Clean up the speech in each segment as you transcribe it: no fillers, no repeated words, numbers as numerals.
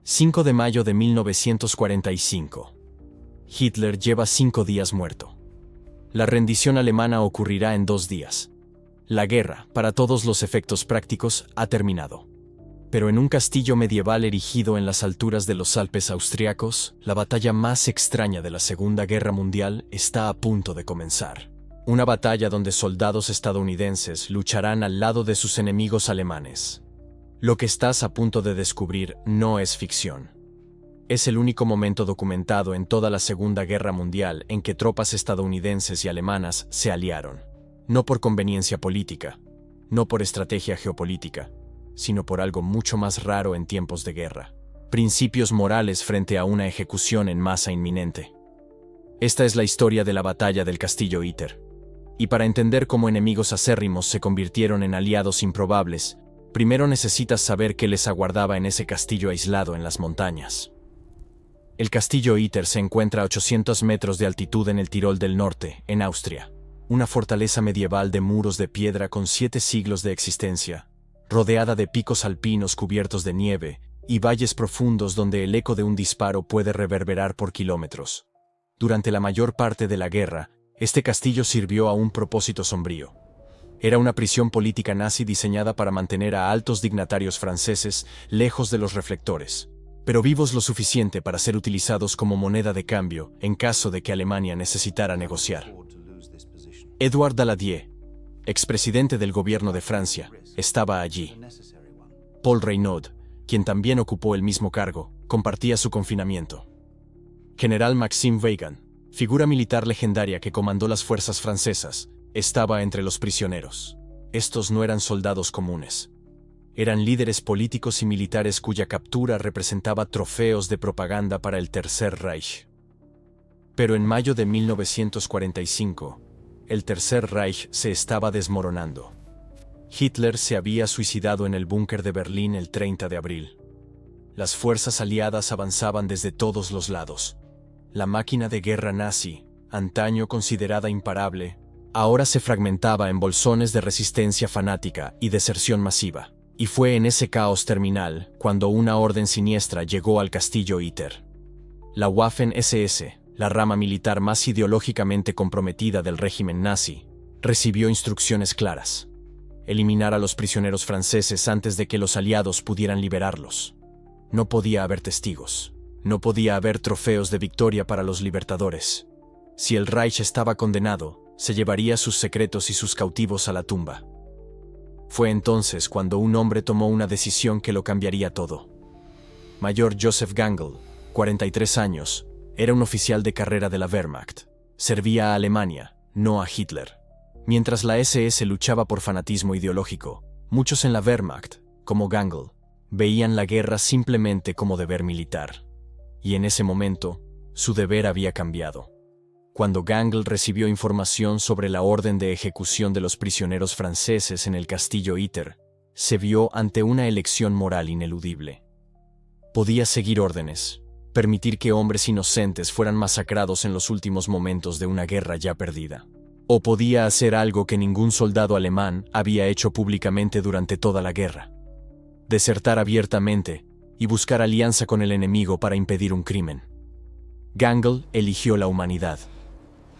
5 de mayo de 1945. Hitler lleva 5 días muerto. La rendición alemana ocurrirá en 2 días. La guerra, para todos los efectos prácticos, ha terminado. Pero en un castillo medieval erigido en las alturas de los Alpes austriacos, la batalla más extraña de la Segunda Guerra Mundial está a punto de comenzar. Una batalla donde soldados estadounidenses lucharán al lado de sus enemigos alemanes. Lo que estás a punto de descubrir no es ficción. Es el único momento documentado en toda la Segunda Guerra Mundial en que tropas estadounidenses y alemanas se aliaron. No por conveniencia política, no por estrategia geopolítica, sino por algo mucho más raro en tiempos de guerra: principios morales frente a una ejecución en masa inminente. Esta es la historia de la batalla del Castillo Iter. Y para entender cómo enemigos acérrimos se convirtieron en aliados improbables, primero necesitas saber qué les aguardaba en ese castillo aislado en las montañas. El Castillo Iter se encuentra a 800 metros de altitud en el Tirol del Norte, en Austria. Una fortaleza medieval de muros de piedra con 7 siglos de existencia, rodeada de picos alpinos cubiertos de nieve y valles profundos donde el eco de un disparo puede reverberar por kilómetros. Durante la mayor parte de la guerra, este castillo sirvió a un propósito sombrío. Era una prisión política nazi diseñada para mantener a altos dignatarios franceses lejos de los reflectores, pero vivos lo suficiente para ser utilizados como moneda de cambio en caso de que Alemania necesitara negociar. Édouard Daladier, expresidente del gobierno de Francia, estaba allí. Paul Reynaud, quien también ocupó el mismo cargo, compartía su confinamiento. General Maxime Weygand, figura militar legendaria que comandó las fuerzas francesas, estaba entre los prisioneros. Estos no eran soldados comunes. Eran líderes políticos y militares cuya captura representaba trofeos de propaganda para el Tercer Reich. Pero en mayo de 1945, el Tercer Reich se estaba desmoronando. Hitler se había suicidado en el búnker de Berlín el 30 de abril. Las fuerzas aliadas avanzaban desde todos los lados. La máquina de guerra nazi, antaño considerada imparable, ahora se fragmentaba en bolsones de resistencia fanática y deserción masiva. Y fue en ese caos terminal cuando una orden siniestra llegó al Castillo Iter. La Waffen-SS, la rama militar más ideológicamente comprometida del régimen nazi, recibió instrucciones claras: eliminar a los prisioneros franceses antes de que los aliados pudieran liberarlos. No podía haber testigos. No podía haber trofeos de victoria para los libertadores. Si el Reich estaba condenado, se llevaría sus secretos y sus cautivos a la tumba. Fue entonces cuando un hombre tomó una decisión que lo cambiaría todo. Mayor Joseph Gangl, 43 años, era un oficial de carrera de la Wehrmacht. Servía a Alemania, no a Hitler. Mientras la SS luchaba por fanatismo ideológico, muchos en la Wehrmacht, como Gangl, veían la guerra simplemente como deber militar. Y en ese momento, su deber había cambiado. Cuando Gangl recibió información sobre la orden de ejecución de los prisioneros franceses en el Castillo Iter, se vio ante una elección moral ineludible. Podía seguir órdenes, permitir que hombres inocentes fueran masacrados en los últimos momentos de una guerra ya perdida. O podía hacer algo que ningún soldado alemán había hecho públicamente durante toda la guerra: desertar abiertamente y buscar alianza con el enemigo para impedir un crimen. Gangl eligió la humanidad.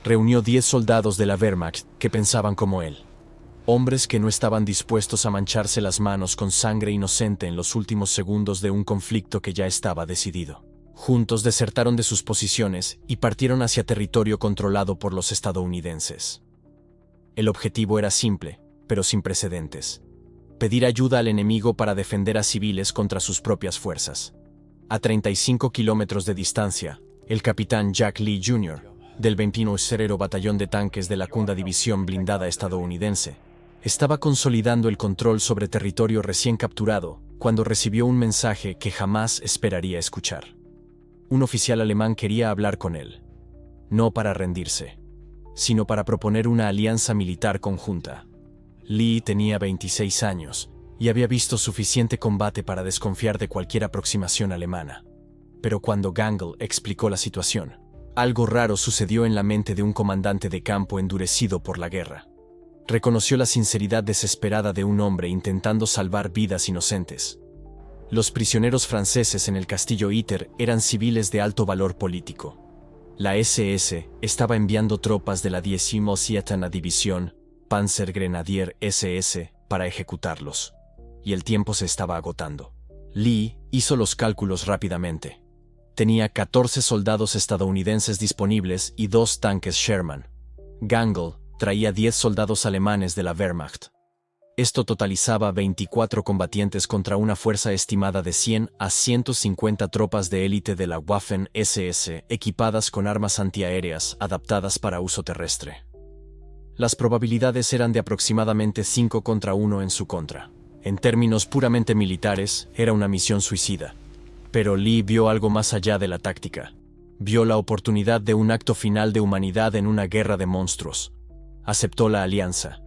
Reunió 10 soldados de la Wehrmacht que pensaban como él. Hombres que no estaban dispuestos a mancharse las manos con sangre inocente en los últimos segundos de un conflicto que ya estaba decidido. Juntos desertaron de sus posiciones y partieron hacia territorio controlado por los estadounidenses. El objetivo era simple, pero sin precedentes: pedir ayuda al enemigo para defender a civiles contra sus propias fuerzas. A 35 kilómetros de distancia, el capitán Jack Lee Jr., del 21º Batallón de Tanques de la 2ª División Blindada estadounidense, estaba consolidando el control sobre territorio recién capturado cuando recibió un mensaje que jamás esperaría escuchar. Un oficial alemán quería hablar con él, no para rendirse, sino para proponer una alianza militar conjunta. Lee tenía 26 años y había visto suficiente combate para desconfiar de cualquier aproximación alemana. Pero cuando Gangl explicó la situación, algo raro sucedió en la mente de un comandante de campo endurecido por la guerra. Reconoció la sinceridad desesperada de un hombre intentando salvar vidas inocentes. Los prisioneros franceses en el castillo Iter eran civiles de alto valor político. La SS estaba enviando tropas de la 17ª División Panzergrenadier SS para ejecutarlos, y el tiempo se estaba agotando. Lee hizo los cálculos rápidamente. Tenía 14 soldados estadounidenses disponibles y 2 tanques Sherman. Gangl traía 10 soldados alemanes de la Wehrmacht. Esto totalizaba 24 combatientes contra una fuerza estimada de 100 a 150 tropas de élite de la Waffen-SS equipadas con armas antiaéreas adaptadas para uso terrestre. Las probabilidades eran de aproximadamente 5 contra 1 en su contra. En términos puramente militares, era una misión suicida. Pero Lee vio algo más allá de la táctica. Vio la oportunidad de un acto final de humanidad en una guerra de monstruos. Aceptó la alianza.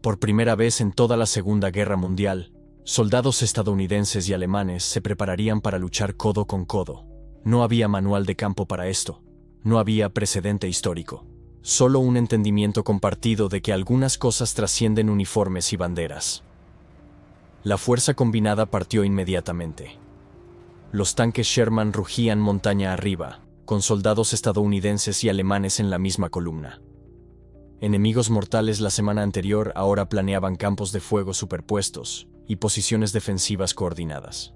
Por primera vez en toda la Segunda Guerra Mundial, soldados estadounidenses y alemanes se prepararían para luchar codo con codo. No había manual de campo para esto. No había precedente histórico. Solo un entendimiento compartido de que algunas cosas trascienden uniformes y banderas. La fuerza combinada partió inmediatamente. Los tanques Sherman rugían montaña arriba, con soldados estadounidenses y alemanes en la misma columna. Enemigos mortales la semana anterior ahora planeaban campos de fuego superpuestos y posiciones defensivas coordinadas.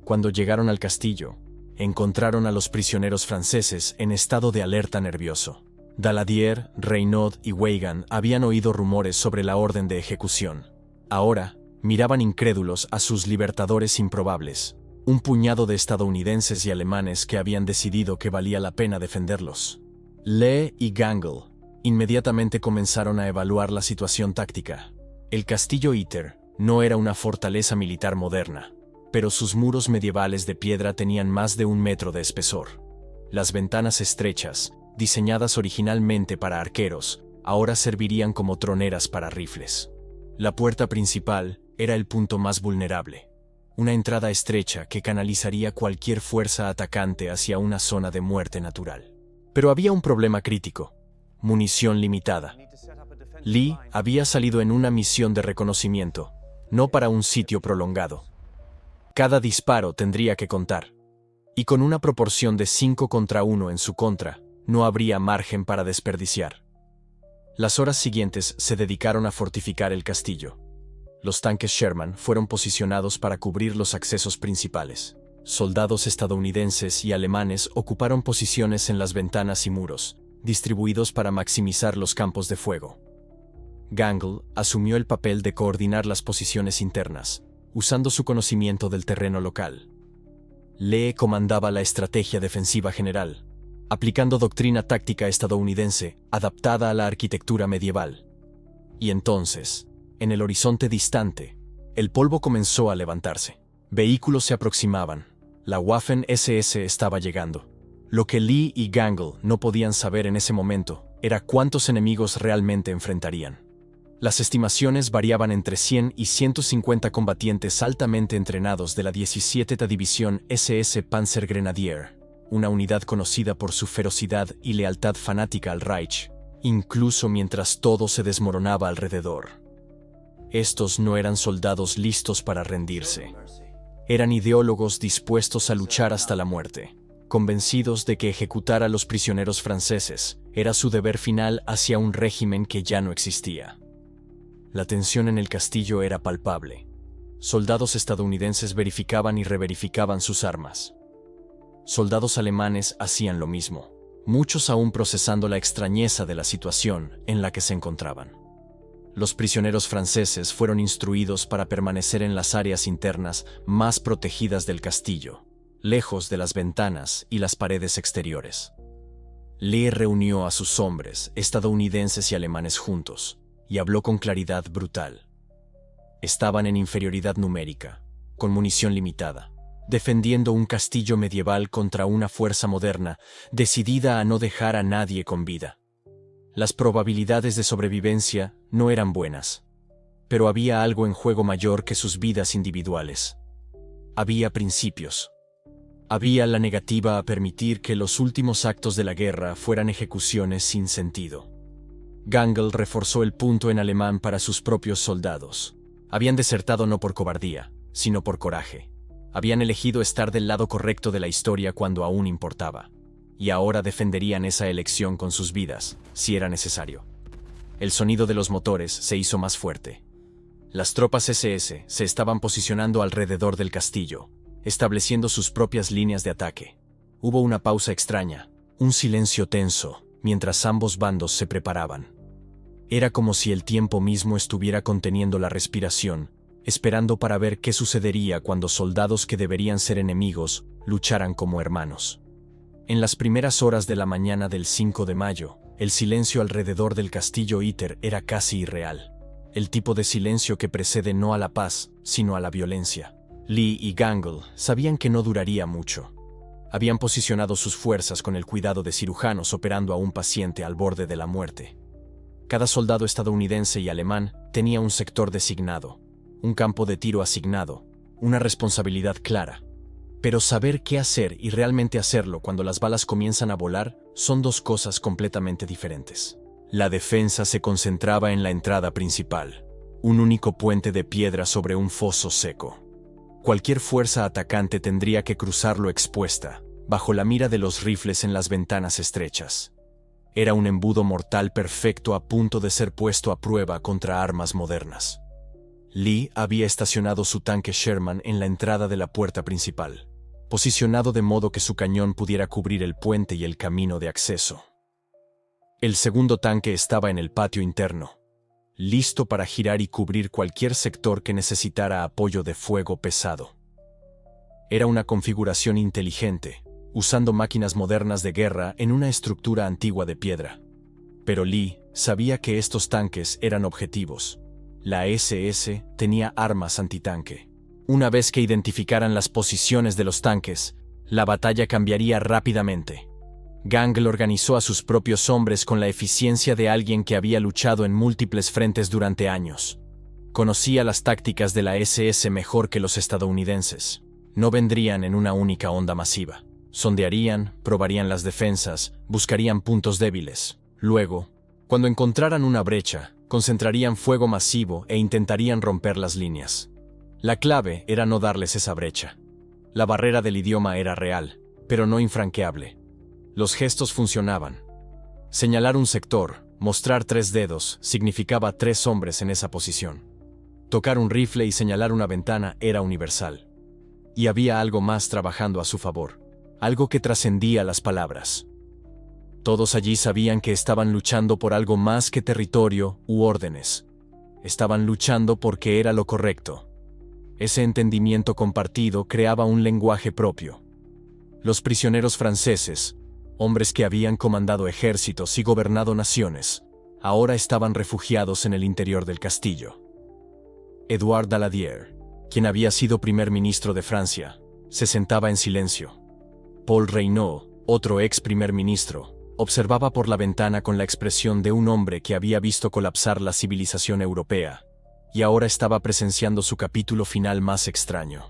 Cuando llegaron al castillo, encontraron a los prisioneros franceses en estado de alerta nervioso. Daladier, Reynaud y Weygand habían oído rumores sobre la orden de ejecución. Ahora, miraban incrédulos a sus libertadores improbables, un puñado de estadounidenses y alemanes que habían decidido que valía la pena defenderlos. Lee y Gangl inmediatamente comenzaron a evaluar la situación táctica. El castillo Iter no era una fortaleza militar moderna, pero sus muros medievales de piedra tenían más de 1 metro de espesor. Las ventanas estrechas, diseñadas originalmente para arqueros, ahora servirían como troneras para rifles. La puerta principal era el punto más vulnerable, una entrada estrecha que canalizaría cualquier fuerza atacante hacia una zona de muerte natural. Pero había un problema crítico: munición limitada. Lee había salido en una misión de reconocimiento, no para un sitio prolongado. Cada disparo tendría que contar. Y con una proporción de 5 contra 1 en su contra, no habría margen para desperdiciar. Las horas siguientes se dedicaron a fortificar el castillo. Los tanques Sherman fueron posicionados para cubrir los accesos principales. Soldados estadounidenses y alemanes ocuparon posiciones en las ventanas y muros, distribuidos para maximizar los campos de fuego. Gangl asumió el papel de coordinar las posiciones internas, usando su conocimiento del terreno local. Lee comandaba la estrategia defensiva general, aplicando doctrina táctica estadounidense adaptada a la arquitectura medieval. Y entonces, en el horizonte distante, el polvo comenzó a levantarse. Vehículos se aproximaban. La Waffen-SS estaba llegando. Lo que Lee y Gangl no podían saber en ese momento era cuántos enemigos realmente enfrentarían. Las estimaciones variaban entre 100 y 150 combatientes altamente entrenados de la 17ª División SS Panzergrenadier, una unidad conocida por su ferocidad y lealtad fanática al Reich, incluso mientras todo se desmoronaba alrededor. Estos no eran soldados listos para rendirse. Eran ideólogos dispuestos a luchar hasta la muerte, convencidos de que ejecutar a los prisioneros franceses era su deber final hacia un régimen que ya no existía. La tensión en el castillo era palpable. Soldados estadounidenses verificaban y reverificaban sus armas. Soldados alemanes hacían lo mismo, muchos aún procesando la extrañeza de la situación en la que se encontraban. Los prisioneros franceses fueron instruidos para permanecer en las áreas internas más protegidas del castillo, lejos de las ventanas y las paredes exteriores. Lee reunió a sus hombres, estadounidenses y alemanes juntos, y habló con claridad brutal. Estaban en inferioridad numérica, con munición limitada, defendiendo un castillo medieval contra una fuerza moderna, decidida a no dejar a nadie con vida. Las probabilidades de sobrevivencia no eran buenas, pero había algo en juego mayor que sus vidas individuales. Había principios. Había la negativa a permitir que los últimos actos de la guerra fueran ejecuciones sin sentido. Gangl reforzó el punto en alemán para sus propios soldados. Habían desertado no por cobardía, sino por coraje. Habían elegido estar del lado correcto de la historia cuando aún importaba, y ahora defenderían esa elección con sus vidas, si era necesario. El sonido de los motores se hizo más fuerte. Las tropas SS se estaban posicionando alrededor del castillo, estableciendo sus propias líneas de ataque. Hubo una pausa extraña, un silencio tenso, mientras ambos bandos se preparaban. Era como si el tiempo mismo estuviera conteniendo la respiración, esperando para ver qué sucedería cuando soldados que deberían ser enemigos lucharan como hermanos. En las primeras horas de la mañana del 5 de mayo, el silencio alrededor del castillo Iter era casi irreal. El tipo de silencio que precede no a la paz, sino a la violencia. Lee y Gangle sabían que no duraría mucho. Habían posicionado sus fuerzas con el cuidado de cirujanos operando a un paciente al borde de la muerte. Cada soldado estadounidense y alemán tenía un sector designado, un campo de tiro asignado, una responsabilidad clara. Pero saber qué hacer y realmente hacerlo cuando las balas comienzan a volar son dos cosas completamente diferentes. La defensa se concentraba en la entrada principal, un único puente de piedra sobre un foso seco. Cualquier fuerza atacante tendría que cruzarlo expuesta, bajo la mira de los rifles en las ventanas estrechas. Era un embudo mortal perfecto a punto de ser puesto a prueba contra armas modernas. Lee había estacionado su tanque Sherman en la entrada de la puerta principal, posicionado de modo que su cañón pudiera cubrir el puente y el camino de acceso. El segundo tanque estaba en el patio interno, listo para girar y cubrir cualquier sector que necesitara apoyo de fuego pesado. Era una configuración inteligente, usando máquinas modernas de guerra en una estructura antigua de piedra. Pero Lee sabía que estos tanques eran objetivos. La SS tenía armas antitanque. Una vez que identificaran las posiciones de los tanques, la batalla cambiaría rápidamente. Gangle organizó a sus propios hombres con la eficiencia de alguien que había luchado en múltiples frentes durante años. Conocía las tácticas de la SS mejor que los estadounidenses. No vendrían en una única onda masiva. Sondearían, probarían las defensas, buscarían puntos débiles. Luego, cuando encontraran una brecha, concentrarían fuego masivo e intentarían romper las líneas. La clave era no darles esa brecha. La barrera del idioma era real, pero no infranqueable. Los gestos funcionaban. Señalar un sector, mostrar 3 dedos, significaba 3 hombres en esa posición. Tocar un rifle y señalar una ventana era universal. Y había algo más trabajando a su favor, algo que trascendía las palabras. Todos allí sabían que estaban luchando por algo más que territorio u órdenes. Estaban luchando porque era lo correcto. Ese entendimiento compartido creaba un lenguaje propio. Los prisioneros franceses, hombres que habían comandado ejércitos y gobernado naciones, ahora estaban refugiados en el interior del castillo. Édouard Daladier, quien había sido primer ministro de Francia, se sentaba en silencio. Paul Reynaud, otro ex primer ministro, observaba por la ventana con la expresión de un hombre que había visto colapsar la civilización europea, y ahora estaba presenciando su capítulo final más extraño.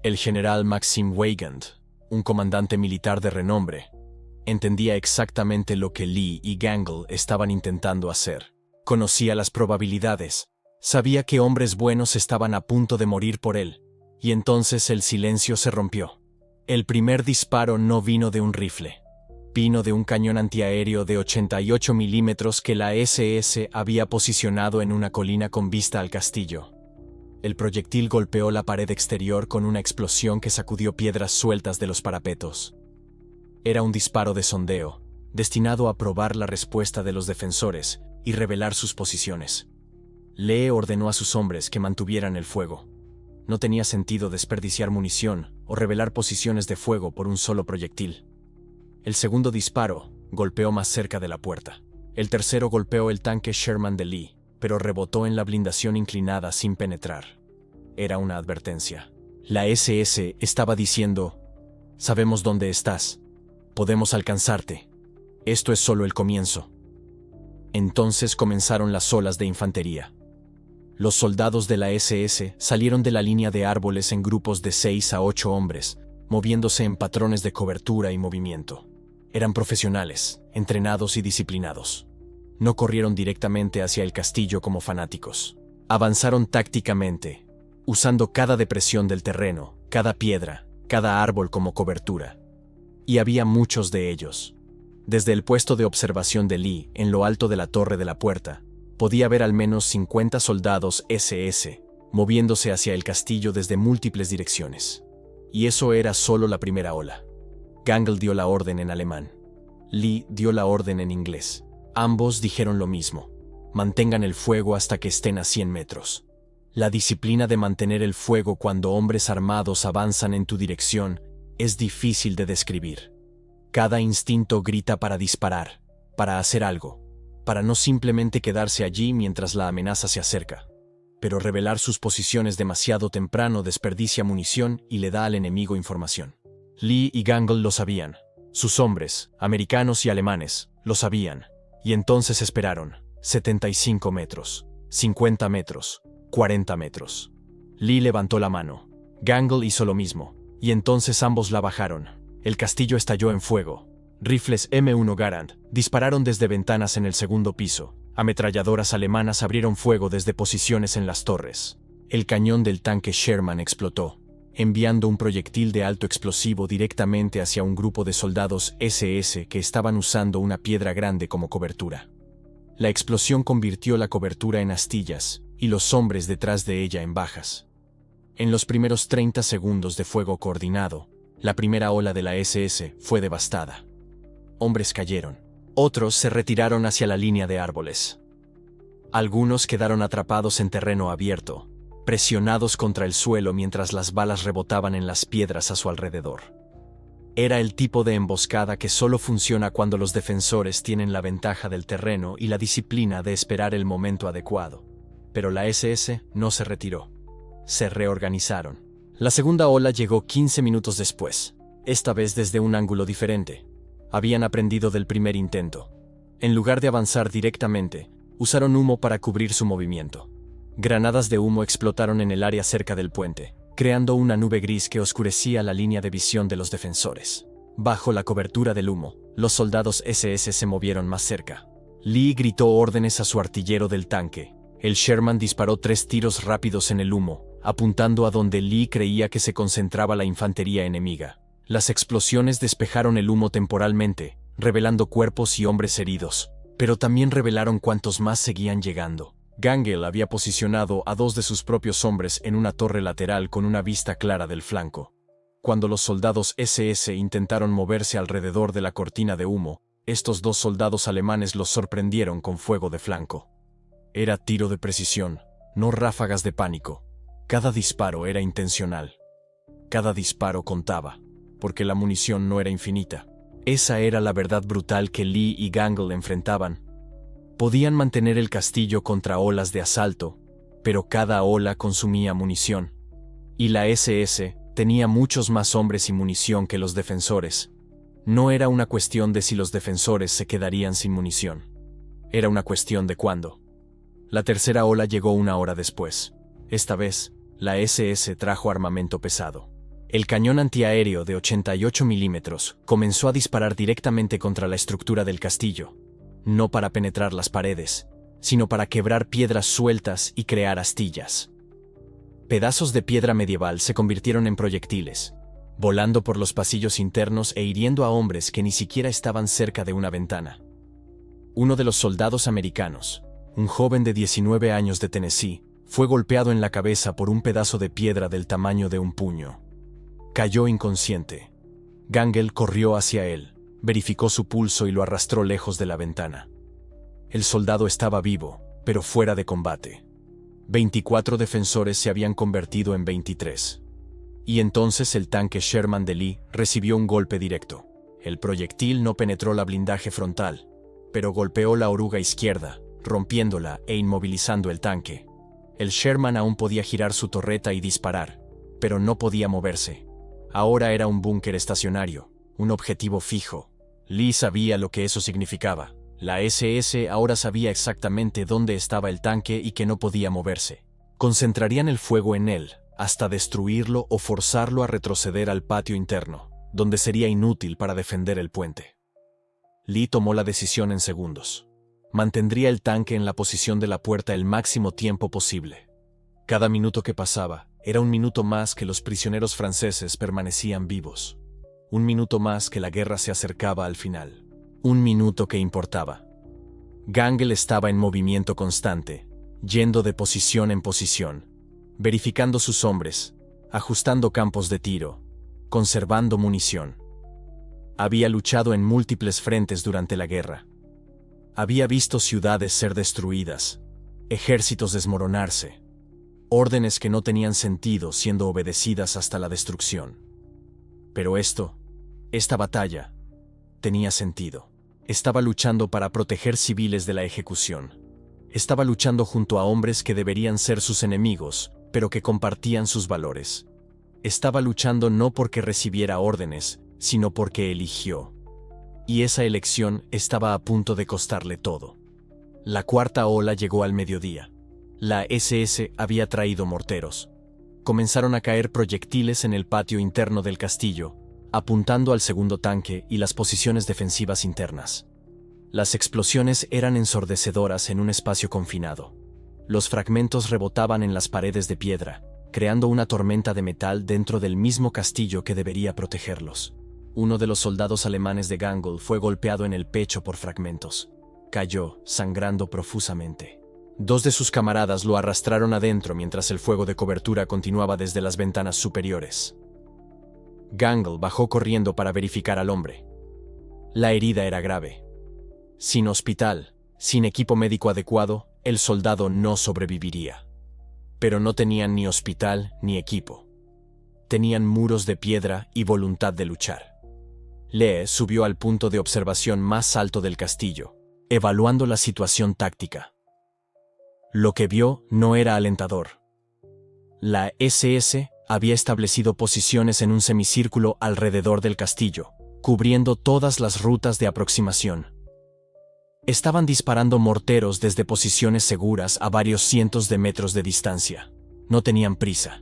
El general Maxime Weygand, un comandante militar de renombre, entendía exactamente lo que Lee y Gangle estaban intentando hacer. Conocía las probabilidades, sabía que hombres buenos estaban a punto de morir por él, y entonces el silencio se rompió. El primer disparo no vino de un rifle. Vino de un cañón antiaéreo de 88 milímetros que la SS había posicionado en una colina con vista al castillo. El proyectil golpeó la pared exterior con una explosión que sacudió piedras sueltas de los parapetos. Era un disparo de sondeo, destinado a probar la respuesta de los defensores y revelar sus posiciones. Lee ordenó a sus hombres que mantuvieran el fuego. No tenía sentido desperdiciar munición o revelar posiciones de fuego por un solo proyectil. El segundo disparo golpeó más cerca de la puerta. El tercero golpeó el tanque Sherman de Lee, pero rebotó en la blindación inclinada sin penetrar. Era una advertencia. La SS estaba diciendo: «Sabemos dónde estás. Podemos alcanzarte. Esto es solo el comienzo». Entonces comenzaron las olas de infantería. Los soldados de la SS salieron de la línea de árboles en grupos de 6 a 8 hombres, moviéndose en patrones de cobertura y movimiento. Eran profesionales, entrenados y disciplinados. No corrieron directamente hacia el castillo como fanáticos. Avanzaron tácticamente, usando cada depresión del terreno, cada piedra, cada árbol como cobertura. Y había muchos de ellos. Desde el puesto de observación de Lee, en lo alto de la torre de la puerta, podía ver al menos 50 soldados SS, moviéndose hacia el castillo desde múltiples direcciones. Y eso era solo la primera ola. Gangle dio la orden en alemán. Lee dio la orden en inglés. Ambos dijeron lo mismo: mantengan el fuego hasta que estén a 100 metros. La disciplina de mantener el fuego cuando hombres armados avanzan en tu dirección es difícil de describir. Cada instinto grita para disparar, para hacer algo, para no simplemente quedarse allí mientras la amenaza se acerca. Pero revelar sus posiciones demasiado temprano desperdicia munición y le da al enemigo información. Lee y Gangle lo sabían. Sus hombres, americanos y alemanes, lo sabían. Y entonces esperaron. 75 metros, 50 metros, 40 metros. Lee levantó la mano. Gangle hizo lo mismo. Y entonces ambos la bajaron. El castillo estalló en fuego. Rifles M1 Garand dispararon desde ventanas en el segundo piso. Ametralladoras alemanas abrieron fuego desde posiciones en las torres. El cañón del tanque Sherman explotó, enviando un proyectil de alto explosivo directamente hacia un grupo de soldados SS que estaban usando una piedra grande como cobertura. La explosión convirtió la cobertura en astillas y los hombres detrás de ella en bajas. En los primeros 30 segundos de fuego coordinado, la primera ola de la SS fue devastada. Hombres cayeron. Otros se retiraron hacia la línea de árboles. Algunos quedaron atrapados en terreno abierto, presionados contra el suelo mientras las balas rebotaban en las piedras a su alrededor. Era el tipo de emboscada que solo funciona cuando los defensores tienen la ventaja del terreno y la disciplina de esperar el momento adecuado. Pero la SS no se retiró. Se reorganizaron. La segunda ola llegó 15 minutos después, esta vez desde un ángulo diferente. Habían aprendido del primer intento. En lugar de avanzar directamente, usaron humo para cubrir su movimiento. Granadas de humo explotaron en el área cerca del puente, creando una nube gris que oscurecía la línea de visión de los defensores. Bajo la cobertura del humo, los soldados SS se movieron más cerca. Lee gritó órdenes a su artillero del tanque. El Sherman disparó 3 tiros rápidos en el humo, apuntando a donde Lee creía que se concentraba la infantería enemiga. Las explosiones despejaron el humo temporalmente, revelando cuerpos y hombres heridos, pero también revelaron cuántos más seguían llegando. Gangle había posicionado a 2 de sus propios hombres en una torre lateral con una vista clara del flanco. Cuando los soldados SS intentaron moverse alrededor de la cortina de humo, estos 2 soldados alemanes los sorprendieron con fuego de flanco. Era tiro de precisión, no ráfagas de pánico. Cada disparo era intencional. Cada disparo contaba, porque la munición no era infinita. Esa era la verdad brutal que Lee y Gangle enfrentaban. Podían mantener el castillo contra olas de asalto, pero cada ola consumía munición. Y la SS tenía muchos más hombres y munición que los defensores. No era una cuestión de si los defensores se quedarían sin munición. Era una cuestión de cuándo. La tercera ola llegó 1 hora después. Esta vez, la SS trajo armamento pesado. El cañón antiaéreo de 88 milímetros comenzó a disparar directamente contra la estructura del castillo, no para penetrar las paredes, sino para quebrar piedras sueltas y crear astillas. Pedazos de piedra medieval se convirtieron en proyectiles, volando por los pasillos internos e hiriendo a hombres que ni siquiera estaban cerca de una ventana. Uno de los soldados americanos, un joven de 19 años de Tennessee, fue golpeado en la cabeza por un pedazo de piedra del tamaño de un puño. Cayó inconsciente. Gangle corrió hacia él, verificó su pulso y lo arrastró lejos de la ventana. El soldado estaba vivo, pero fuera de combate. 24 defensores se habían convertido en 23. Y entonces el tanque Sherman de Lee recibió un golpe directo. El proyectil no penetró la blindaje frontal, pero golpeó la oruga izquierda, rompiéndola e inmovilizando el tanque. El Sherman aún podía girar su torreta y disparar, pero no podía moverse. Ahora era un búnker estacionario, un objetivo fijo. Lee sabía lo que eso significaba. La SS ahora sabía exactamente dónde estaba el tanque y que no podía moverse. Concentrarían el fuego en él, hasta destruirlo o forzarlo a retroceder al patio interno, donde sería inútil para defender el puente. Lee tomó la decisión en segundos. Mantendría el tanque en la posición de la puerta el máximo tiempo posible. Cada minuto que pasaba, Era un minuto más que los prisioneros franceses permanecían vivos. Un minuto más que la guerra se acercaba al final. Un minuto que importaba. Gangle estaba en movimiento constante, yendo de posición en posición, verificando sus hombres, ajustando campos de tiro, conservando munición. Había luchado en múltiples frentes durante la guerra. Había visto ciudades ser destruidas, ejércitos desmoronarse, órdenes que no tenían sentido siendo obedecidas hasta la destrucción. Pero esta batalla, tenía sentido. Estaba luchando para proteger civiles de la ejecución. Estaba luchando junto a hombres que deberían ser sus enemigos, pero que compartían sus valores. Estaba luchando no porque recibiera órdenes, sino porque eligió. Y esa elección estaba a punto de costarle todo. La cuarta ola llegó al mediodía. La SS había traído morteros. Comenzaron a caer proyectiles en el patio interno del castillo, apuntando al segundo tanque y las posiciones defensivas internas. Las explosiones eran ensordecedoras en un espacio confinado. Los fragmentos rebotaban en las paredes de piedra, creando una tormenta de metal dentro del mismo castillo que debería protegerlos. Uno de los soldados alemanes de Gangle fue golpeado en el pecho por fragmentos. Cayó, sangrando profusamente. Dos de sus camaradas lo arrastraron adentro mientras el fuego de cobertura continuaba desde las ventanas superiores. Gangle bajó corriendo para verificar al hombre. La herida era grave. Sin hospital, sin equipo médico adecuado, el soldado no sobreviviría. Pero no tenían ni hospital ni equipo. Tenían muros de piedra y voluntad de luchar. Lee subió al punto de observación más alto del castillo, evaluando la situación táctica. Lo que vio no era alentador. La SS había establecido posiciones en un semicírculo alrededor del castillo, cubriendo todas las rutas de aproximación. Estaban disparando morteros desde posiciones seguras a varios cientos de metros de distancia. No tenían prisa.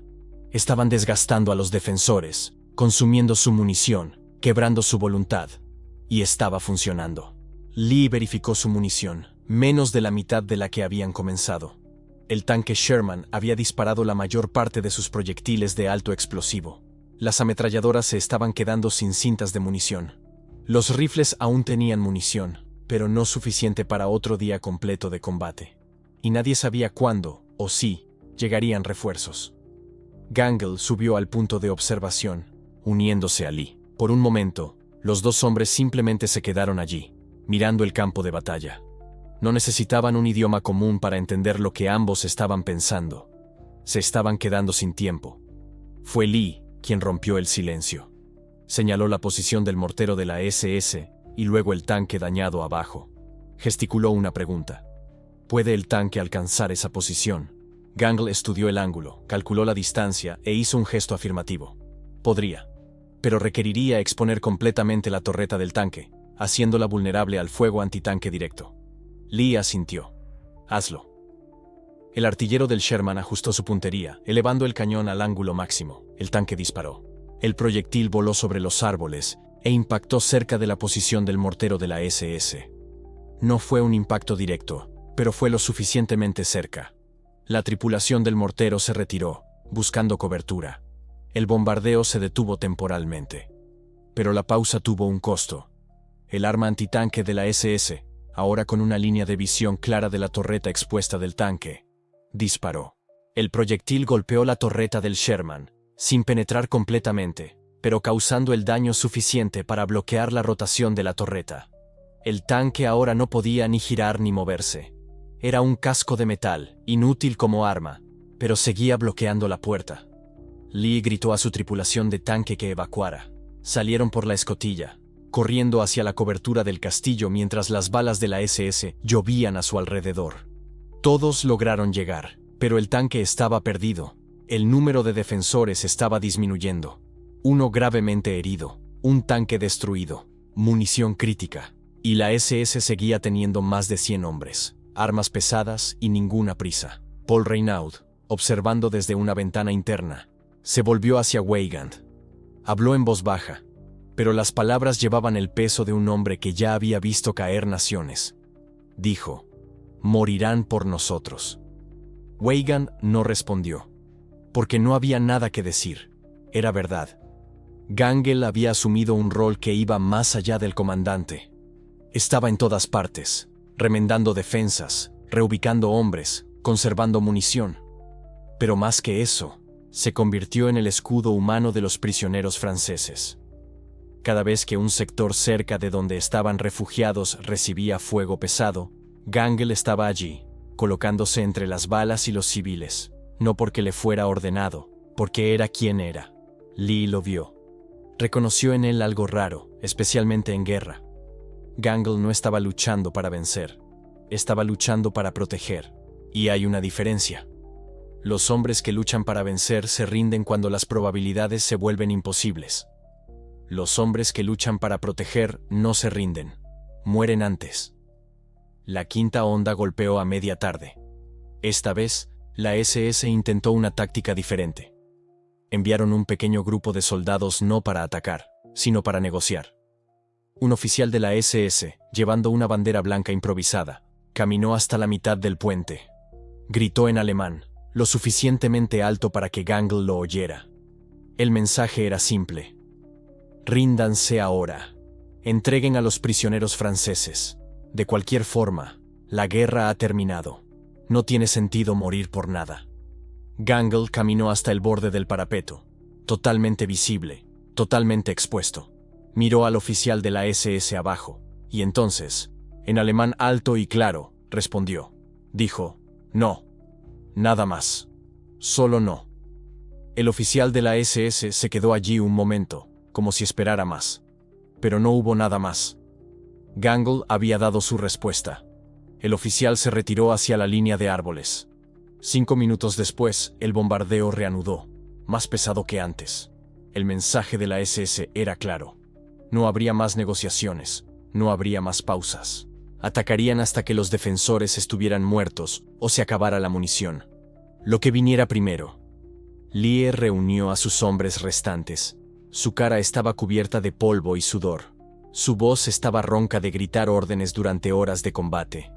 Estaban desgastando a los defensores, consumiendo su munición, quebrando su voluntad. Y estaba funcionando. Lee verificó su munición, menos de la mitad de la que habían comenzado. El tanque Sherman había disparado la mayor parte de sus proyectiles de alto explosivo. Las ametralladoras se estaban quedando sin cintas de munición. Los rifles aún tenían munición, pero no suficiente para otro día completo de combate. Y nadie sabía cuándo, o si, llegarían refuerzos. Gangle subió al punto de observación, uniéndose a Lee. Por un momento, los dos hombres simplemente se quedaron allí, mirando el campo de batalla. No necesitaban un idioma común para entender lo que ambos estaban pensando. Se estaban quedando sin tiempo. Fue Lee quien rompió el silencio. Señaló la posición del mortero de la SS y luego el tanque dañado abajo. Gesticuló una pregunta. ¿Puede el tanque alcanzar esa posición? Gangle estudió el ángulo, calculó la distancia e hizo un gesto afirmativo. Podría. Pero requeriría exponer completamente la torreta del tanque, haciéndola vulnerable al fuego antitanque directo. Lee asintió. Hazlo. El artillero del Sherman ajustó su puntería, elevando el cañón al ángulo máximo. El tanque disparó. El proyectil voló sobre los árboles e impactó cerca de la posición del mortero de la SS. No fue un impacto directo, pero fue lo suficientemente cerca. La tripulación del mortero se retiró, buscando cobertura. El bombardeo se detuvo temporalmente. Pero la pausa tuvo un costo. El arma antitanque de la SS, ahora con una línea de visión clara de la torreta expuesta del tanque, disparó. El proyectil golpeó la torreta del Sherman, sin penetrar completamente, pero causando el daño suficiente para bloquear la rotación de la torreta. El tanque ahora no podía ni girar ni moverse. Era un casco de metal, inútil como arma, pero seguía bloqueando la puerta. Lee gritó a su tripulación de tanque que evacuara. Salieron por la escotilla, corriendo hacia la cobertura del castillo mientras las balas de la SS llovían a su alrededor. Todos lograron llegar, pero el tanque estaba perdido. El número de defensores estaba disminuyendo. Uno gravemente herido, un tanque destruido, munición crítica. Y la SS seguía teniendo más de 100 hombres, armas pesadas y ninguna prisa. Paul Reynaud, observando desde una ventana interna, se volvió hacia Weygand. Habló en voz baja, pero las palabras llevaban el peso de un hombre que ya había visto caer naciones. Dijo: «Morirán por nosotros». Weygand no respondió. porque no había nada que decir. Era verdad. Gangle había asumido un rol que iba más allá del comandante. Estaba en todas partes, remendando defensas, reubicando hombres, conservando munición. Pero más que eso, se convirtió en el escudo humano de los prisioneros franceses. Cada vez que un sector cerca de donde estaban refugiados recibía fuego pesado, Gangle estaba allí, colocándose entre las balas y los civiles, no porque le fuera ordenado, porque era quien era. Lee lo vio. Reconoció en él algo raro, especialmente en guerra. Gangle no estaba luchando para vencer, estaba luchando para proteger. Y hay una diferencia. Los hombres que luchan para vencer se rinden cuando las probabilidades se vuelven imposibles. Los hombres que luchan para proteger no se rinden, mueren antes. La quinta onda golpeó a media tarde. Esta vez, la SS intentó una táctica diferente. Enviaron un pequeño grupo de soldados no para atacar, sino para negociar. Un oficial de la SS, llevando una bandera blanca improvisada, caminó hasta la mitad del puente. Gritó en alemán, lo suficientemente alto para que Gangle lo oyera. El mensaje era simple. Ríndanse ahora. Entreguen a los prisioneros franceses. De cualquier forma, la guerra ha terminado. No tiene sentido morir por nada. Gangle caminó hasta el borde del parapeto, totalmente visible, totalmente expuesto. Miró al oficial de la SS abajo, y entonces, en alemán alto y claro, respondió. Dijo, no. Nada más. Solo no. El oficial de la SS se quedó allí un momento, como si esperara más. Pero no hubo nada más. Gangle había dado su respuesta. El oficial se retiró hacia la línea de árboles. 5 minutos después, el bombardeo reanudó, más pesado que antes. El mensaje de la SS era claro. No habría más negociaciones, no habría más pausas. Atacarían hasta que los defensores estuvieran muertos o se acabara la munición. Lo que viniera primero. Lee reunió a sus hombres restantes. Su cara estaba cubierta de polvo y sudor. Su voz estaba ronca de gritar órdenes durante horas de combate.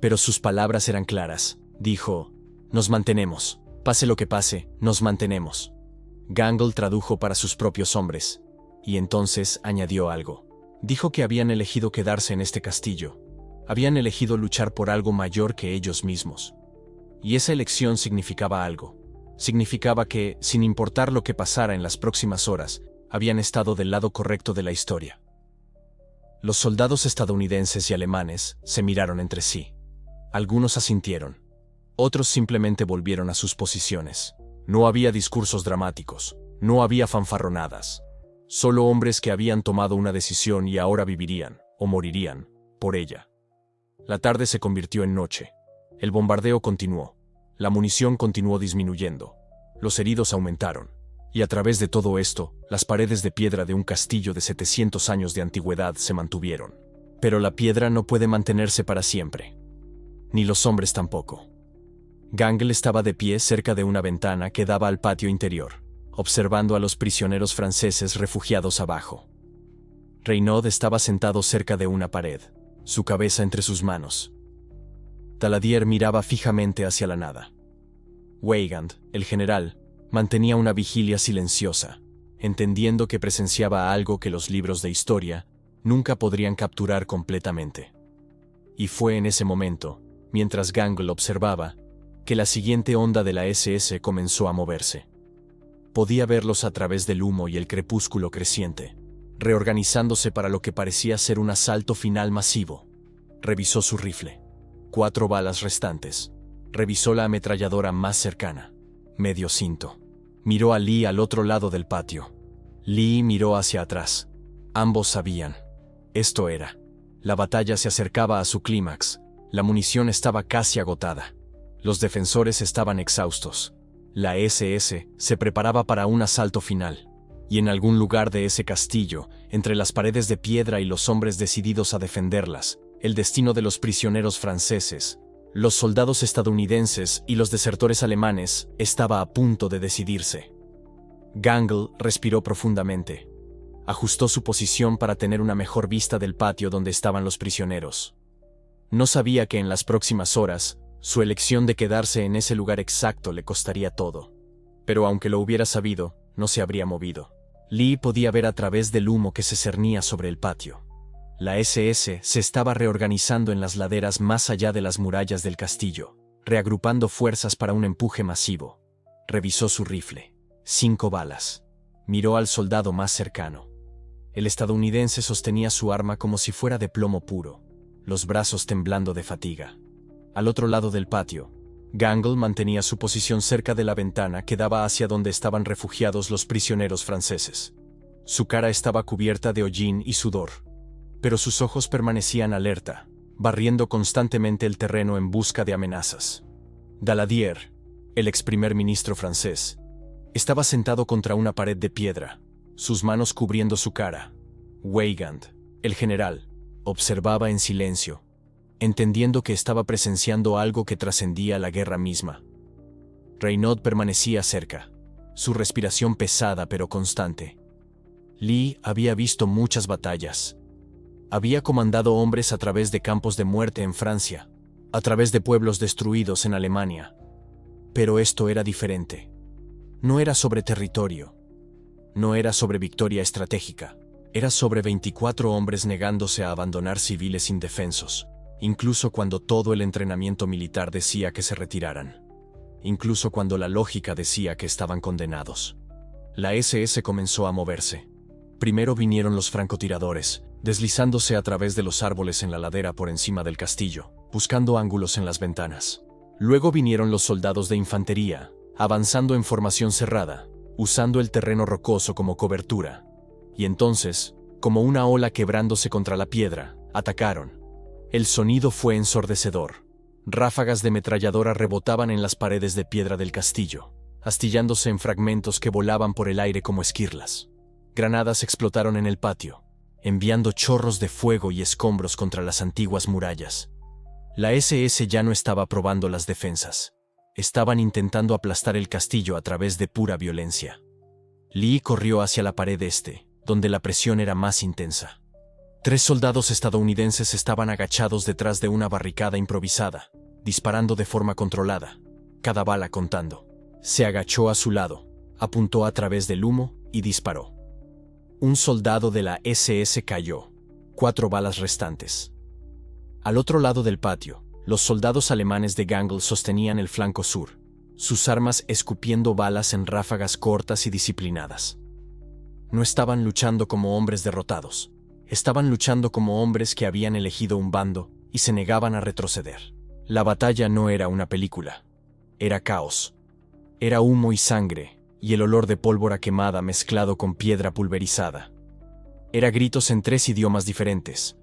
Pero sus palabras eran claras. Dijo, nos mantenemos. Pase lo que pase, nos mantenemos. Gangle tradujo para sus propios hombres. Y entonces añadió algo. Dijo que habían elegido quedarse en este castillo. Habían elegido luchar por algo mayor que ellos mismos. Y esa elección significaba algo. Significaba que, sin importar lo que pasara en las próximas horas, habían estado del lado correcto de la historia. Los soldados estadounidenses y alemanes se miraron entre sí. Algunos asintieron. Otros simplemente volvieron a sus posiciones. No había discursos dramáticos. No había fanfarronadas. Solo hombres que habían tomado una decisión y ahora vivirían, o morirían, por ella. La tarde se convirtió en noche. El bombardeo continuó. La munición continuó disminuyendo. Los heridos aumentaron. Y a través de todo esto, las paredes de piedra de un castillo de 700 años de antigüedad se mantuvieron. Pero la piedra no puede mantenerse para siempre. Ni los hombres tampoco. Gangle estaba de pie cerca de una ventana que daba al patio interior, observando a los prisioneros franceses refugiados abajo. Reynaud estaba sentado cerca de una pared, su cabeza entre sus manos. Daladier miraba fijamente hacia la nada. Weygand, el general, mantenía una vigilia silenciosa, entendiendo que presenciaba algo que los libros de historia nunca podrían capturar completamente. Y fue en ese momento, mientras Gangle observaba, que la siguiente onda de la SS comenzó a moverse. Podía verlos a través del humo y el crepúsculo creciente, reorganizándose para lo que parecía ser un asalto final masivo. Revisó su rifle. 4 balas restantes. Revisó la ametralladora más cercana. Medio cinto. Miró a Lee al otro lado del patio. Lee miró hacia atrás. Ambos sabían. Esto era. La batalla se acercaba a su clímax. La munición estaba casi agotada. Los defensores estaban exhaustos. La SS se preparaba para un asalto final. Y en algún lugar de ese castillo, entre las paredes de piedra y los hombres decididos a defenderlas, el destino de los prisioneros franceses, los soldados estadounidenses y los desertores alemanes estaba a punto de decidirse. Gangle respiró profundamente. Ajustó su posición para tener una mejor vista del patio donde estaban los prisioneros. No sabía que en las próximas horas, su elección de quedarse en ese lugar exacto le costaría todo. pero aunque lo hubiera sabido, no se habría movido. Lee podía ver a través del humo que se cernía sobre el patio. La SS se estaba reorganizando en las laderas más allá de las murallas del castillo, reagrupando fuerzas para un empuje masivo. Revisó su rifle. 5 balas. Miró al soldado más cercano. El estadounidense sostenía su arma como si fuera de plomo puro, los brazos temblando de fatiga. Al otro lado del patio, Gangle mantenía su posición cerca de la ventana que daba hacia donde estaban refugiados los prisioneros franceses. Su cara estaba cubierta de hollín y sudor, pero sus ojos permanecían alerta, barriendo constantemente el terreno en busca de amenazas. Daladier, el ex primer ministro francés, estaba sentado contra una pared de piedra, sus manos cubriendo su cara. Weygand, el general, observaba en silencio, entendiendo que estaba presenciando algo que trascendía la guerra misma. Reynaud permanecía cerca, su respiración pesada pero constante. Lee había visto muchas batallas. Había comandado hombres a través de campos de muerte en Francia, a través de pueblos destruidos en Alemania. Pero esto era diferente. No era sobre territorio. No era sobre victoria estratégica. Era sobre 24 hombres negándose a abandonar civiles indefensos, incluso cuando todo el entrenamiento militar decía que se retiraran. Incluso cuando la lógica decía que estaban condenados. La SS comenzó a moverse. Primero vinieron los francotiradores, deslizándose a través de los árboles en la ladera por encima del castillo, buscando ángulos en las ventanas. Luego vinieron los soldados de infantería, avanzando en formación cerrada, usando el terreno rocoso como cobertura. Y entonces, como una ola quebrándose contra la piedra, atacaron. El sonido fue ensordecedor. Ráfagas de metralladora rebotaban en las paredes de piedra del castillo, astillándose en fragmentos que volaban por el aire como esquirlas. Granadas explotaron en el patio, enviando chorros de fuego y escombros contra las antiguas murallas. La SS ya no estaba probando las defensas. Estaban intentando aplastar el castillo a través de pura violencia. Lee corrió hacia la pared este, donde la presión era más intensa. 3 soldados estadounidenses estaban agachados detrás de una barricada improvisada, disparando de forma controlada, cada bala contando. Se agachó a su lado, apuntó a través del humo y disparó. Un soldado de la SS cayó, 4 balas restantes. Al otro lado del patio, los soldados alemanes de Gangle sostenían el flanco sur, sus armas escupiendo balas en ráfagas cortas y disciplinadas. No estaban luchando como hombres derrotados, estaban luchando como hombres que habían elegido un bando y se negaban a retroceder. La batalla no era una película, era caos. Era humo y sangre, y el olor de pólvora quemada mezclado con piedra pulverizada. Era gritos en 3 idiomas diferentes,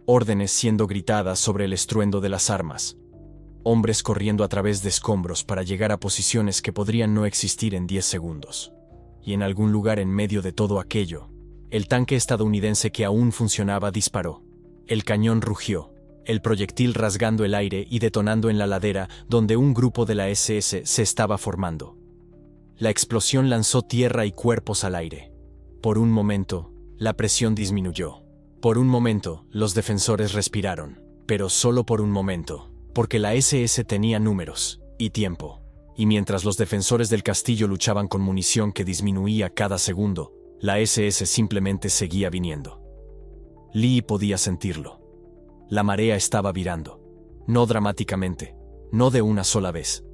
órdenes siendo gritadas sobre el estruendo de las armas, hombres corriendo a través de escombros para llegar a posiciones que podrían no existir en 10 segundos. Y en algún lugar en medio de todo aquello, el tanque estadounidense que aún funcionaba disparó. El cañón rugió, el proyectil rasgando el aire y detonando en la ladera donde un grupo de la SS se estaba formando. La explosión lanzó tierra y cuerpos al aire. Por un momento, la presión disminuyó. Por un momento, los defensores respiraron, pero solo por un momento, porque la SS tenía números y tiempo. Y mientras los defensores del castillo luchaban con munición que disminuía cada segundo, la SS simplemente seguía viniendo. Lee podía sentirlo. La marea estaba virando. No dramáticamente, no de una sola vez,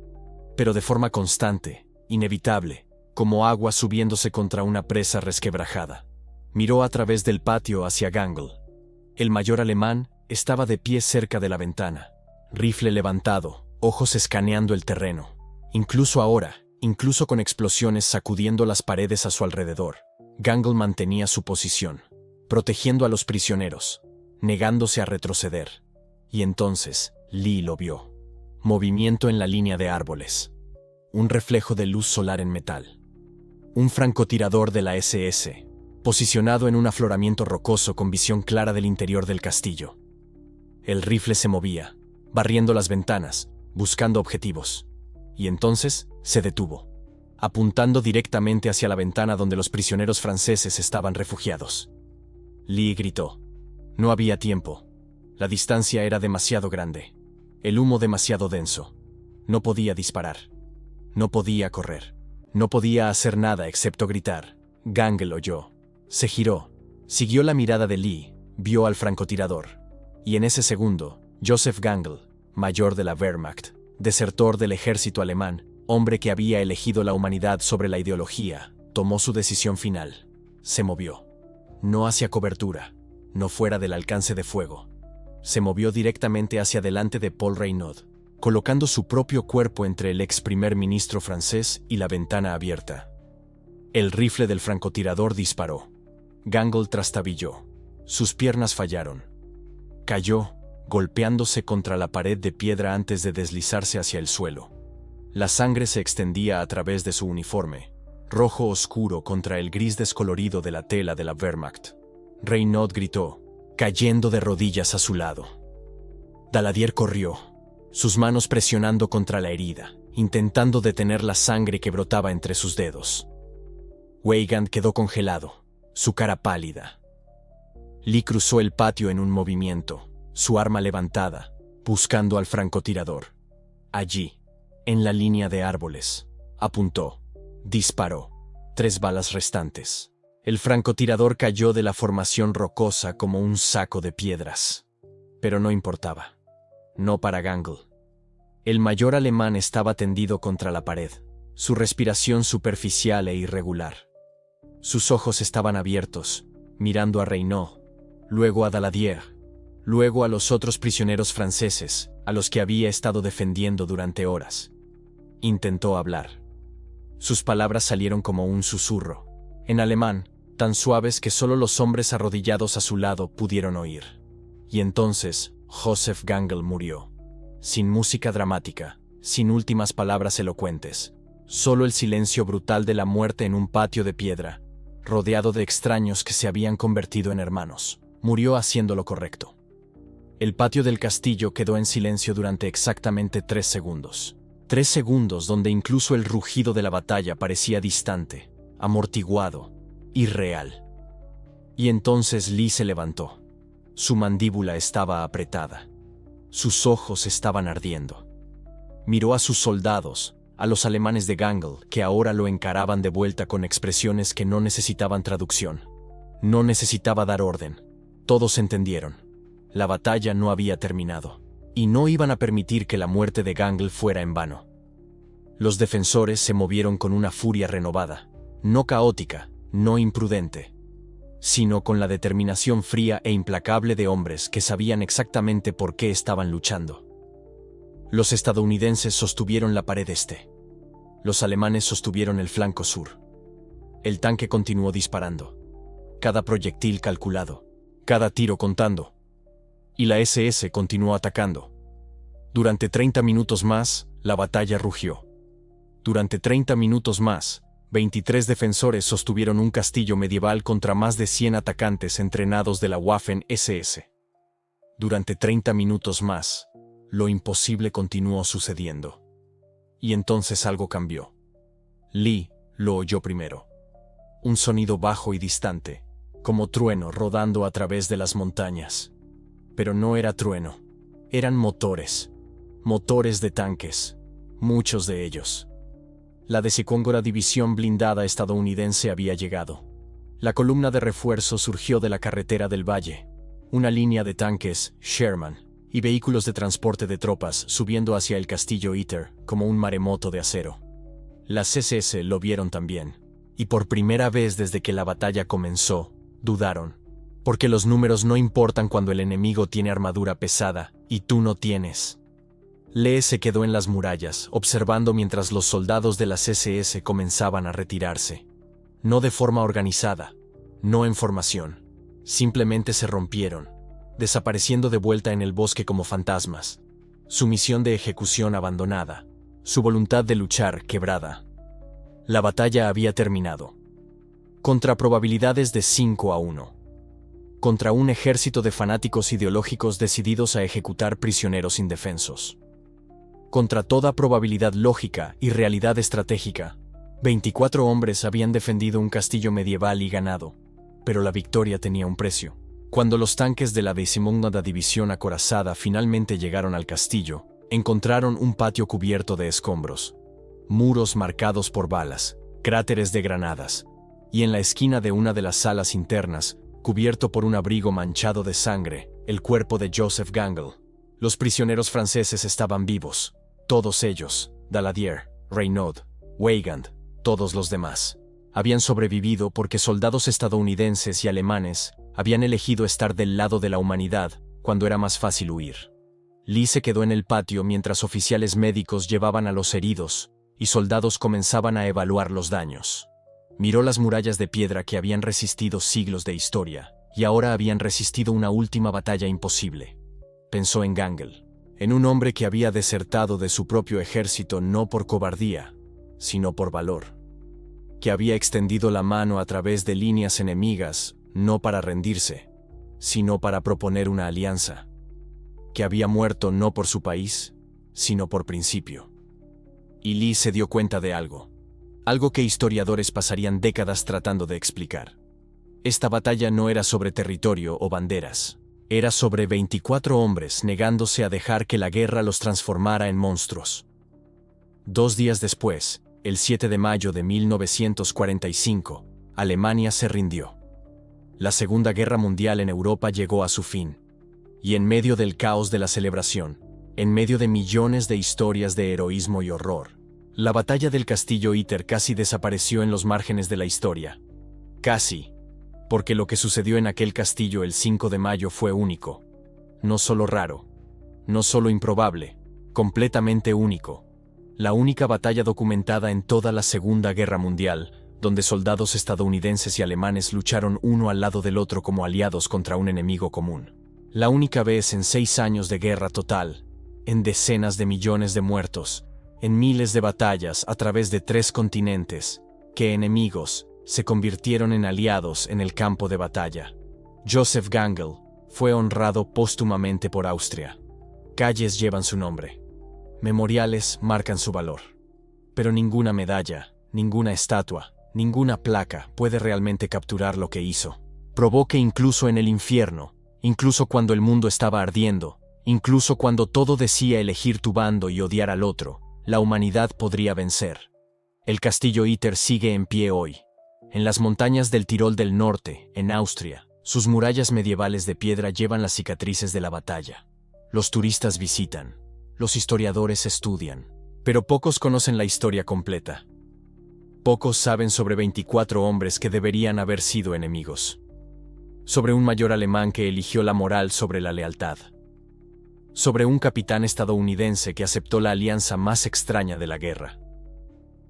pero de forma constante, inevitable, como agua subiéndose contra una presa resquebrajada. Miró a través del patio hacia Gangle. El mayor alemán estaba de pie cerca de la ventana, rifle levantado, ojos escaneando el terreno. Incluso ahora, incluso con explosiones sacudiendo las paredes a su alrededor, Gangle mantenía su posición, protegiendo a los prisioneros, negándose a retroceder. Y entonces, Lee lo vio. Movimiento en la línea de árboles. Un reflejo de luz solar en metal. Un francotirador de la SS, posicionado en un afloramiento rocoso con visión clara del interior del castillo. El rifle se movía, barriendo las ventanas, buscando objetivos. Y entonces, se detuvo, apuntando directamente hacia la ventana donde los prisioneros franceses estaban refugiados. Lee gritó. No había tiempo. La distancia era demasiado grande. El humo demasiado denso. No podía disparar. No podía correr. No podía hacer nada excepto gritar. Gangl oyó. Se giró. Siguió la mirada de Lee, vio al francotirador. Y en ese segundo, Joseph Gangl, mayor de la Wehrmacht, desertor del ejército alemán, hombre que había elegido la humanidad sobre la ideología, tomó su decisión final. Se movió. No hacia cobertura, no fuera del alcance de fuego. Se movió directamente hacia delante de Paul Reynaud, colocando su propio cuerpo entre el ex primer ministro francés y la ventana abierta. El rifle del francotirador disparó. Gangl trastabilló. Sus piernas fallaron. Cayó, golpeándose contra la pared de piedra antes de deslizarse hacia el suelo. La sangre se extendía a través de su uniforme, rojo oscuro contra el gris descolorido de la tela de la Wehrmacht. Reynaud gritó, cayendo de rodillas a su lado. Daladier corrió, sus manos presionando contra la herida, intentando detener la sangre que brotaba entre sus dedos. Weygand quedó congelado, su cara pálida. Lee cruzó el patio en un movimiento, su arma levantada, buscando al francotirador. Allí, en la línea de árboles, apuntó, disparó. 3 balas restantes. El francotirador cayó de la formación rocosa como un saco de piedras. Pero no importaba. No para Gangl. El mayor alemán estaba tendido contra la pared, su respiración superficial e irregular. Sus ojos estaban abiertos, mirando a Reynaud, luego a Daladier, luego a los otros prisioneros franceses, a los que había estado defendiendo durante horas. Intentó hablar. Sus palabras salieron como un susurro, en alemán, tan suaves que solo los hombres arrodillados a su lado pudieron oír. Y entonces, Joseph Gangl murió. Sin música dramática, sin últimas palabras elocuentes, solo el silencio brutal de la muerte en un patio de piedra, rodeado de extraños que se habían convertido en hermanos. Murió haciendo lo correcto. El patio del castillo quedó en silencio durante exactamente 3 segundos. 3 segundos donde incluso el rugido de la batalla parecía distante, amortiguado, irreal. Y entonces Lee se levantó. Su mandíbula estaba apretada. Sus ojos estaban ardiendo. Miró a sus soldados, a los alemanes de Gangl, que ahora lo encaraban de vuelta con expresiones que no necesitaban traducción. No necesitaba dar orden. Todos entendieron. La batalla no había terminado, y no iban a permitir que la muerte de Gangl fuera en vano. Los defensores se movieron con una furia renovada, no caótica, no imprudente, sino con la determinación fría e implacable de hombres que sabían exactamente por qué estaban luchando. Los estadounidenses sostuvieron la pared este. Los alemanes sostuvieron el flanco sur. El tanque continuó disparando. Cada proyectil calculado, cada tiro contando. Y la SS continuó atacando. Durante 30 minutos más, la batalla rugió. Durante 30 minutos más, 23 defensores sostuvieron un castillo medieval contra más de 100 atacantes entrenados de la Waffen-SS. Durante 30 minutos más, lo imposible continuó sucediendo. Y entonces algo cambió. Lee lo oyó primero. Un sonido bajo y distante, como trueno rodando a través de las montañas. Pero no era trueno, eran motores. Motores de tanques, muchos de ellos. La 12ª División Blindada estadounidense había llegado. La columna de refuerzo surgió de la carretera del Valle, una línea de tanques, Sherman, y vehículos de transporte de tropas subiendo hacia el castillo Iter como un maremoto de acero. Las SS lo vieron también, y por primera vez desde que la batalla comenzó, dudaron. Porque los números no importan cuando el enemigo tiene armadura pesada y tú no tienes. Lee se quedó en las murallas, observando mientras los soldados de las SS comenzaban a retirarse. No de forma organizada, no en formación. Simplemente se rompieron, desapareciendo de vuelta en el bosque como fantasmas. Su misión de ejecución abandonada, su voluntad de luchar quebrada. La batalla había terminado. Contra probabilidades de 5-1. Contra un ejército de fanáticos ideológicos decididos a ejecutar prisioneros indefensos. Contra toda probabilidad lógica y realidad estratégica, 24 hombres habían defendido un castillo medieval y ganado, pero la victoria tenía un precio. Cuando los tanques de la 12ª División acorazada finalmente llegaron al castillo, encontraron un patio cubierto de escombros, muros marcados por balas, cráteres de granadas, y en la esquina de una de las salas internas, cubierto por un abrigo manchado de sangre, el cuerpo de Joseph Gangle. Los prisioneros franceses estaban vivos, todos ellos, Daladier, Reynaud, Weygand, todos los demás. Habían sobrevivido porque soldados estadounidenses y alemanes habían elegido estar del lado de la humanidad cuando era más fácil huir. Lee se quedó en el patio mientras oficiales médicos llevaban a los heridos y soldados comenzaban a evaluar los daños. Miró las murallas de piedra que habían resistido siglos de historia y ahora habían resistido una última batalla imposible. Pensó en Gangle, en un hombre que había desertado de su propio ejército no por cobardía, sino por valor. Que había extendido la mano a través de líneas enemigas, no para rendirse, sino para proponer una alianza. Que había muerto no por su país, sino por principio. Y Lee se dio cuenta de algo que historiadores pasarían décadas tratando de explicar. Esta batalla no era sobre territorio o banderas, era sobre 24 hombres negándose a dejar que la guerra los transformara en monstruos. 2 días después, el 7 de mayo de 1945, Alemania se rindió. La Segunda Guerra Mundial en Europa llegó a su fin. Y en medio del caos de la celebración, en medio de millones de historias de heroísmo y horror, la batalla del Castillo Iter casi desapareció en los márgenes de la historia. Casi, porque lo que sucedió en aquel castillo el 5 de mayo fue único. No solo raro, no solo improbable, completamente único. La única batalla documentada en toda la Segunda Guerra Mundial, donde soldados estadounidenses y alemanes lucharon uno al lado del otro como aliados contra un enemigo común. La única vez en 6 años de guerra total, en decenas de millones de muertos, en miles de batallas a través de 3 continentes, que enemigos se convirtieron en aliados en el campo de batalla. Joseph Gangle fue honrado póstumamente por Austria. Calles llevan su nombre. Memoriales marcan su valor. Pero ninguna medalla, ninguna estatua, ninguna placa puede realmente capturar lo que hizo. Probó que incluso en el infierno, incluso cuando el mundo estaba ardiendo, incluso cuando todo decía elegir tu bando y odiar al otro, la humanidad podría vencer. El Castillo Iter sigue en pie hoy. En las montañas del Tirol del Norte, en Austria, sus murallas medievales de piedra llevan las cicatrices de la batalla. Los turistas visitan, los historiadores estudian, pero pocos conocen la historia completa. Pocos saben sobre 24 hombres que deberían haber sido enemigos. Sobre un mayor alemán que eligió la moral sobre la lealtad. Sobre un capitán estadounidense que aceptó la alianza más extraña de la guerra.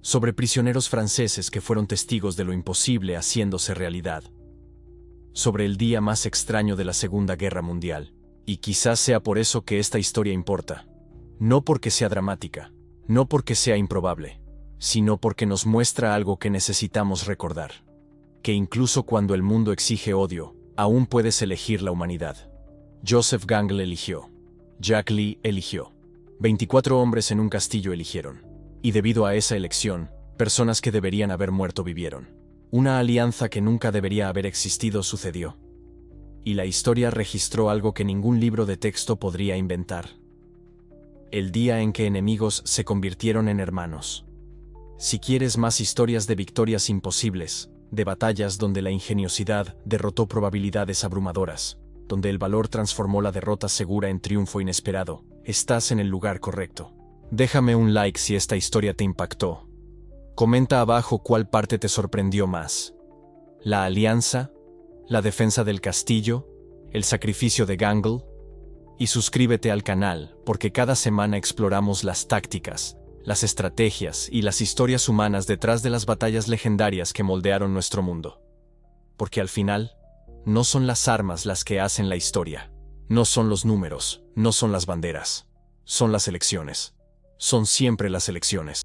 Sobre prisioneros franceses que fueron testigos de lo imposible haciéndose realidad. Sobre el día más extraño de la Segunda Guerra Mundial. Y quizás sea por eso que esta historia importa. No porque sea dramática, no porque sea improbable, sino porque nos muestra algo que necesitamos recordar. Que incluso cuando el mundo exige odio, aún puedes elegir la humanidad. Joseph Gangle eligió. Jack Lee eligió. 24 hombres en un castillo eligieron. Y debido a esa elección, personas que deberían haber muerto vivieron. Una alianza que nunca debería haber existido sucedió. Y la historia registró algo que ningún libro de texto podría inventar. El día en que enemigos se convirtieron en hermanos. Si quieres más historias de victorias imposibles, de batallas donde la ingeniosidad derrotó probabilidades abrumadoras, donde el valor transformó la derrota segura en triunfo inesperado, estás en el lugar correcto. Déjame un like si esta historia te impactó. Comenta abajo cuál parte te sorprendió más. ¿La alianza? ¿La defensa del castillo? ¿El sacrificio de Gangle? Y suscríbete al canal, porque cada semana exploramos las tácticas, las estrategias y las historias humanas detrás de las batallas legendarias que moldearon nuestro mundo. Porque al final, no son las armas las que hacen la historia. No son los números, no son las banderas. Son las elecciones. Son siempre las elecciones.